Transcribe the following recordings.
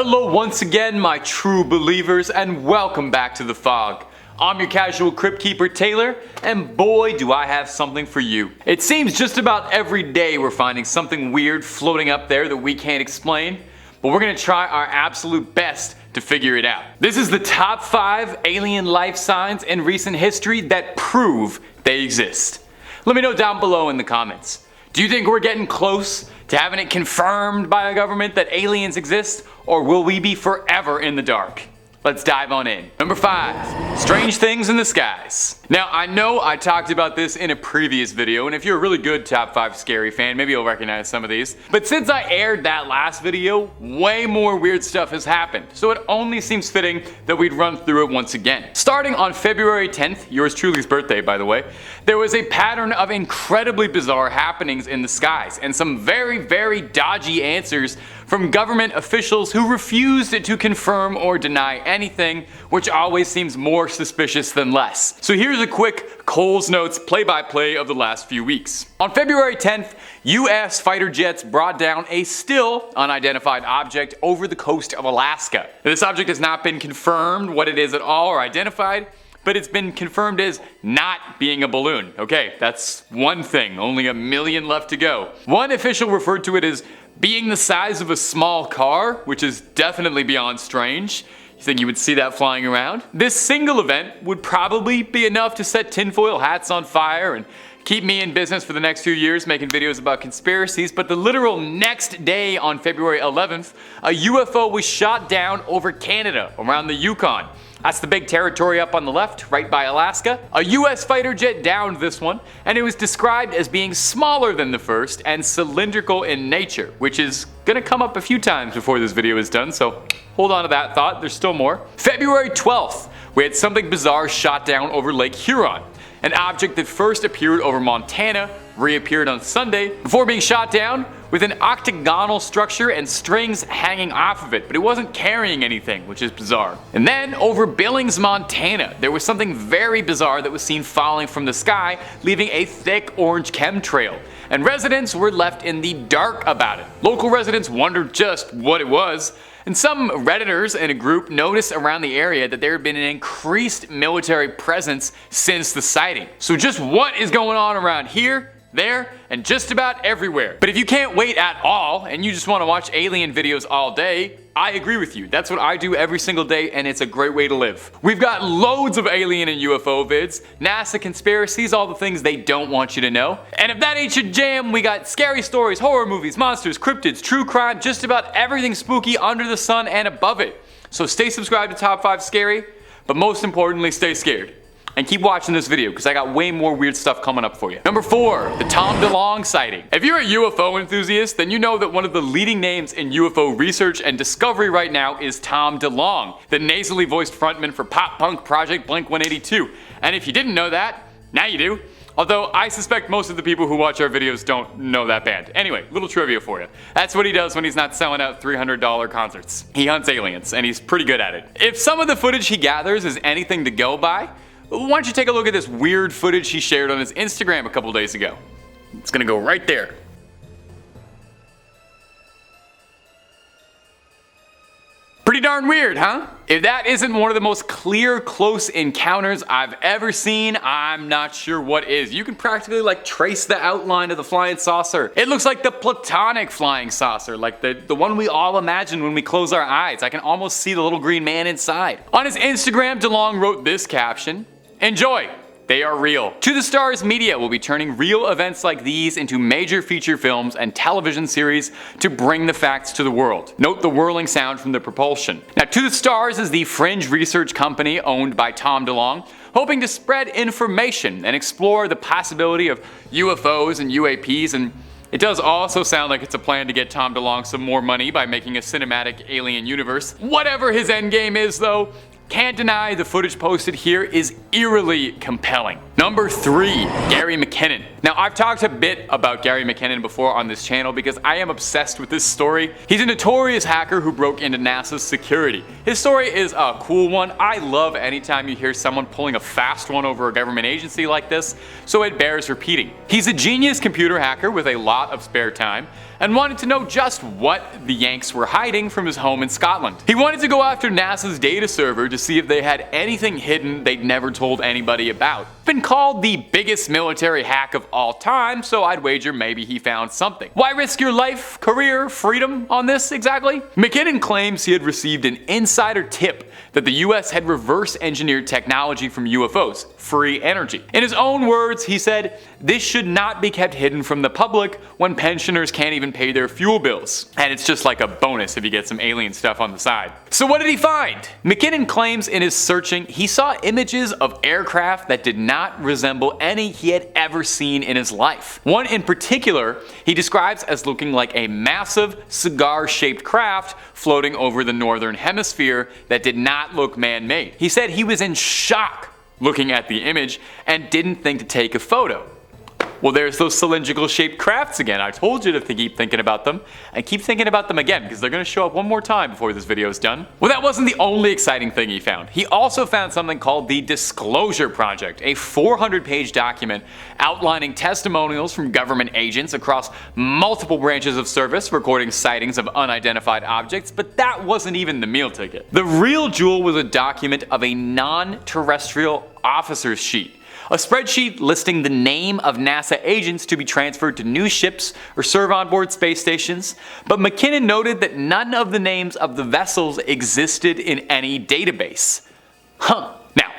Hello once again, my true believers, and welcome back to The Fog. I'm your casual crypt keeper Taylor, and boy do I have something for you. It seems just about every day we're finding something weird floating up there that we can't explain, but we're gonna try our absolute best to figure it out. This is the top 5 alien life signs in recent history that prove they exist. Let me know down below in the comments. Do you think we're getting close to having it confirmed by a government that aliens exist, or will we be forever in the dark? Let's dive on in. Number 5, strange things in the skies. Now I know I talked about this in a previous video, and if you're a really good top 5 scary fan, maybe you'll recognize some of these. But since I aired that last video, way more weird stuff has happened, so it only seems fitting that we'd run through it once again. Starting on February 10th, yours truly's birthday by the way, there was a pattern of incredibly bizarre happenings in the skies, and some very dodgy answers from government officials who refused to confirm or deny anything, which always seems more suspicious than less. So here's a quick Cole's Notes play-by-play of the last few weeks. On February 10th, US fighter jets brought down a still unidentified object over the coast of Alaska. Now, this object has not been confirmed what it is at all or identified, but it's been confirmed as not being a balloon. Okay, that's one thing, only a million left to go. One official referred to it as being the size of a small car, which is definitely beyond strange. You think you would see that flying around? This single event would probably be enough to set tinfoil hats on fire and keep me in business for the next few years making videos about conspiracies, but the literal next day on February 11th, a UFO was shot down over Canada, around the Yukon. That's the big territory up on the left, right by Alaska. A US fighter jet downed this one, and it was described as being smaller than the first and cylindrical in nature, which is gonna come up a few times before this video is done, so hold on to that thought, there's still more. February 12th, we had something bizarre shot down over Lake Huron. An object that first appeared over Montana reappeared on Sunday before being shot down with an octagonal structure and strings hanging off of it, but it wasn't carrying anything, which is bizarre. And then over Billings, Montana, there was something very bizarre that was seen falling from the sky, leaving a thick orange chemtrail, and residents were left in the dark about it. Local residents wondered just what it was, and some Redditors in a group noticed around the area that there had been an increased military presence since the sighting. So just what is going on around here, there, and just about everywhere? But if you can't wait at all, and you just want to watch alien videos all day, I agree with you. That's what I do every single day, and it's a great way to live. We've got loads of alien and UFO vids, NASA conspiracies, all the things they don't want you to know. And if that ain't your jam, we got scary stories, horror movies, monsters, cryptids, true crime, just about everything spooky under the sun and above it. So stay subscribed to Top 5 Scary, but most importantly, stay scared. And keep watching this video, because I got way more weird stuff coming up for you. Number 4, the Tom DeLonge sighting. If you're a UFO enthusiast, then you know that one of the leading names in UFO research and discovery right now is Tom DeLonge, the nasally voiced frontman for pop punk project Blink-182. And if you didn't know that, now you do. Although I suspect most of the people who watch our videos don't know that band. Anyway, little trivia for you. That's what he does when he's not selling out $300 concerts. He hunts aliens, and he's pretty good at it. If some of the footage he gathers is anything to go by, why don't you take a look at this weird footage he shared on his Instagram a couple days ago. It's gonna go right there. Pretty darn weird, huh? If that isn't one of the most clear, close encounters I've ever seen, I'm not sure what is. You can practically trace the outline of the flying saucer. It looks like the platonic flying saucer, like the one we all imagine when we close our eyes. I can almost see the little green man inside. On his Instagram, DeLonge wrote this caption: "Enjoy. They are real." To the Stars Media will be turning real events like these into major feature films and television series to bring the facts to the world. Note the whirling sound from the propulsion. Now, To the Stars is the fringe research company owned by Tom DeLonge, hoping to spread information and explore the possibility of UFOs and UAPs, and it does also sound like it's a plan to get Tom DeLonge some more money by making a cinematic alien universe. Whatever his endgame is though, Can't deny the footage posted here is eerily compelling. Number 3, Gary Mckinnon. Now, I've talked a bit about Gary Mckinnon before on this channel because I am obsessed with this story. He's a notorious hacker who broke into NASA's security. His story is a cool one. I love anytime you hear someone pulling a fast one over a government agency like this, so it bears repeating. He's a genius computer hacker with a lot of spare time and wanted to know just what the Yanks were hiding from his home in Scotland. He wanted to go after NASA's data server to see if they had anything hidden they'd never told anybody about. Been called the biggest military hack of all time, so I'd wager maybe he found something. Why risk your life, career, freedom on this exactly? Mckinnon claims he had received an insider tip that the US had reverse engineered technology from UFOs, free energy. In his own words, he said, "This should not be kept hidden from the public when pensioners can't even pay their fuel bills. And it's just like a bonus if you get some alien stuff on the side." So what did he find? Mckinnon claims in his searching he saw images of aircraft that did not resemble any he had ever seen in his life. One in particular he describes as looking like a massive cigar-shaped craft floating over the northern hemisphere that did not look man-made. He said he was in shock looking at the image and didn't think to take a photo. Well, there's those cylindrical shaped crafts again. I told you to keep thinking about them, and keep thinking about them again because they're going to show up one more time before this video is done. Well, that wasn't the only exciting thing he found. He also found something called the Disclosure Project, a 400-page document outlining testimonials from government agents across multiple branches of service recording sightings of unidentified objects, but that wasn't even the meal ticket. The real jewel was a document of a non-terrestrial officer's sheet. A spreadsheet listing the name of NASA agents to be transferred to new ships or serve on board space stations, but Mckinnon noted that none of the names of the vessels existed in any database. Now,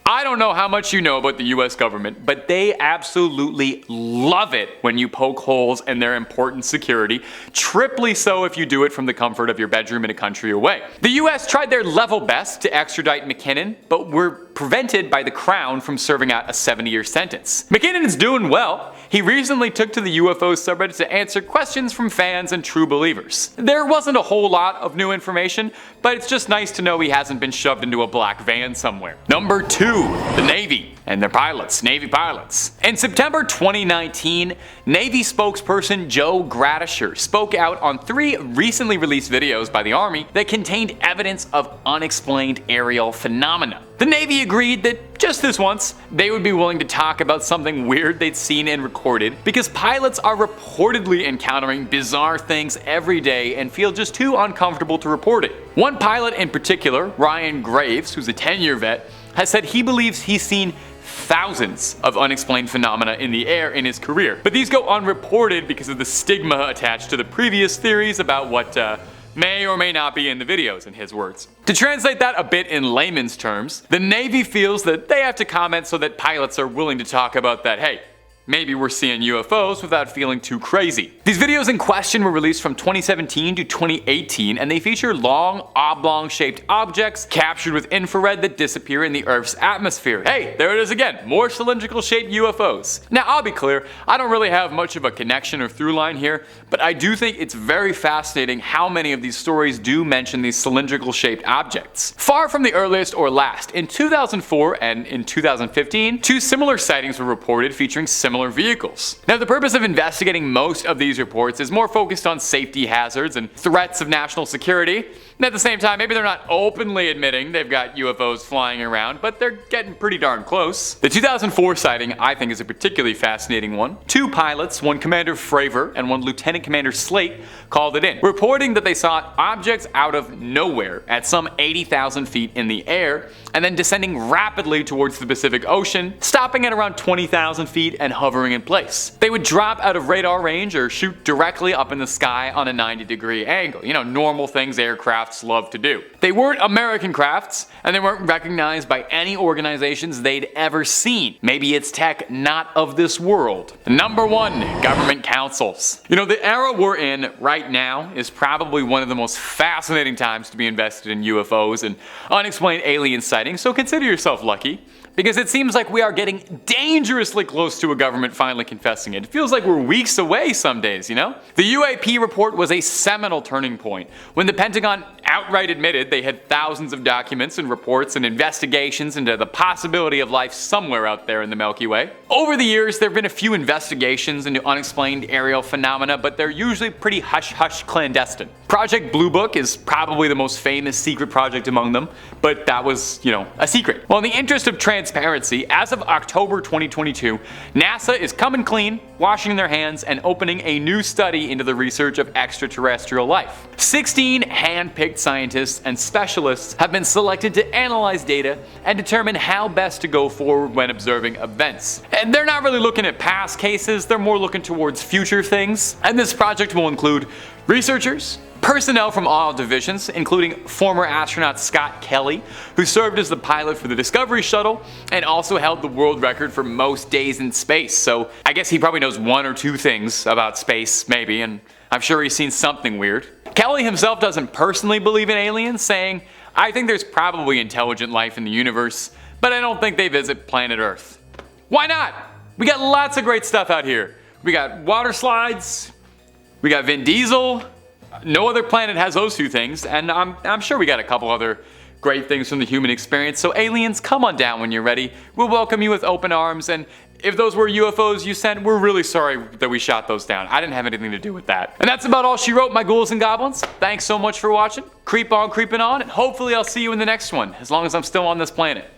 I don't know how much you know about the US government, but they absolutely love it when you poke holes in their important security, triply so if you do it from the comfort of your bedroom in a country away. The US tried their level best to extradite Mckinnon, but were prevented by the Crown from serving out a 70-year sentence. Mckinnon's doing well. He recently took to the UFO subreddit to answer questions from fans and true believers. There wasn't a whole lot of new information, but it's just nice to know he hasn't been shoved into a black van somewhere. Number 2, the Navy and their pilots, Navy pilots. In September 2019, Navy spokesperson Joe Gradisher spoke out on 3 recently released videos by the Army that contained evidence of unexplained aerial phenomena. The Navy agreed that just this once, they would be willing to talk about something weird they'd seen and recorded because pilots are reportedly encountering bizarre things every day and feel just too uncomfortable to report it. One pilot in particular, Ryan Graves, who's a 10-year vet, has said he believes he's seen thousands of unexplained phenomena in the air in his career, but these go unreported because of the stigma attached to the previous theories about what may or may not be in the videos, in his words. To translate that a bit in layman's terms, the Navy feels that they have to comment so that pilots are willing to talk about that, hey, maybe we're seeing UFOs without feeling too crazy. These videos in question were released from 2017 to 2018, and they feature long, oblong-shaped objects captured with infrared that disappear in the Earth's atmosphere. Hey, there it is again, more cylindrical-shaped UFOs. Now, I'll be clear, I don't really have much of a connection or through line here, but I do think it's very fascinating how many of these stories do mention these cylindrical-shaped objects. Far from the earliest or last, in 2004 and in 2015, 2 similar sightings were reported featuring similar vehicles. Now, the purpose of investigating most of these reports is more focused on safety hazards and threats of national security. And at the same time, maybe they're not openly admitting they've got UFOs flying around, but they're getting pretty darn close. The 2004 sighting, I think, is a particularly fascinating one. 2 pilots, one Commander Fravor and one Lieutenant Commander Slate, called it in, reporting that they saw objects out of nowhere at some 80,000 feet in the air, and then descending rapidly towards the Pacific Ocean, stopping at around 20,000 feet and hovering in place. They would drop out of radar range or shoot directly up in the sky on a 90-degree angle. You know, normal things aircrafts love to do. They weren't American crafts, and they weren't recognized by any organizations they'd ever seen. Maybe it's tech not of this world. Number 1, government councils. You know, the era we're in right now is probably one of the most fascinating times to be invested in UFOs and unexplained alien sightings, so consider yourself lucky. because it seems like we are getting dangerously close to a government finally confessing it. It feels like we're weeks away some days, you know? The UAP report was a seminal turning point when the Pentagon outright admitted they had thousands of documents and reports and investigations into the possibility of life somewhere out there in the Milky Way. Over the years, there have been a few investigations into unexplained aerial phenomena, but they're usually pretty hush-hush clandestine. Project Blue Book is probably the most famous secret project among them, but that was, a secret. Well, in the interest of transparency, as of October 2022, NASA is coming clean, washing their hands, and opening a new study into the research of extraterrestrial life. 16 hand-picked scientists and specialists have been selected to analyze data and determine how best to go forward when observing events. And they're not really looking at past cases, they're more looking towards future things. And this project will include researchers, personnel from all divisions, including former astronaut Scott Kelly, who served as the pilot for the Discovery shuttle and also held the world record for most days in space. So I guess he probably knows one or two things about space, maybe, and I'm sure he's seen something weird. Kelly himself doesn't personally believe in aliens, saying, "I think there's probably intelligent life in the universe, but I don't think they visit planet Earth." Why not? We got lots of great stuff out here. We got water slides, we got Vin Diesel. No other planet has those two things, and I'm sure we got a couple other great things from the human experience. So aliens, come on down when you're ready. We'll welcome you with open arms, and if those were UFOs you sent, we're really sorry that we shot those down. I didn't have anything to do with that. And that's about all she wrote, my ghouls and goblins. Thanks so much for watching. Creep on creeping on, and hopefully I'll see you in the next one, as long as I'm still on this planet.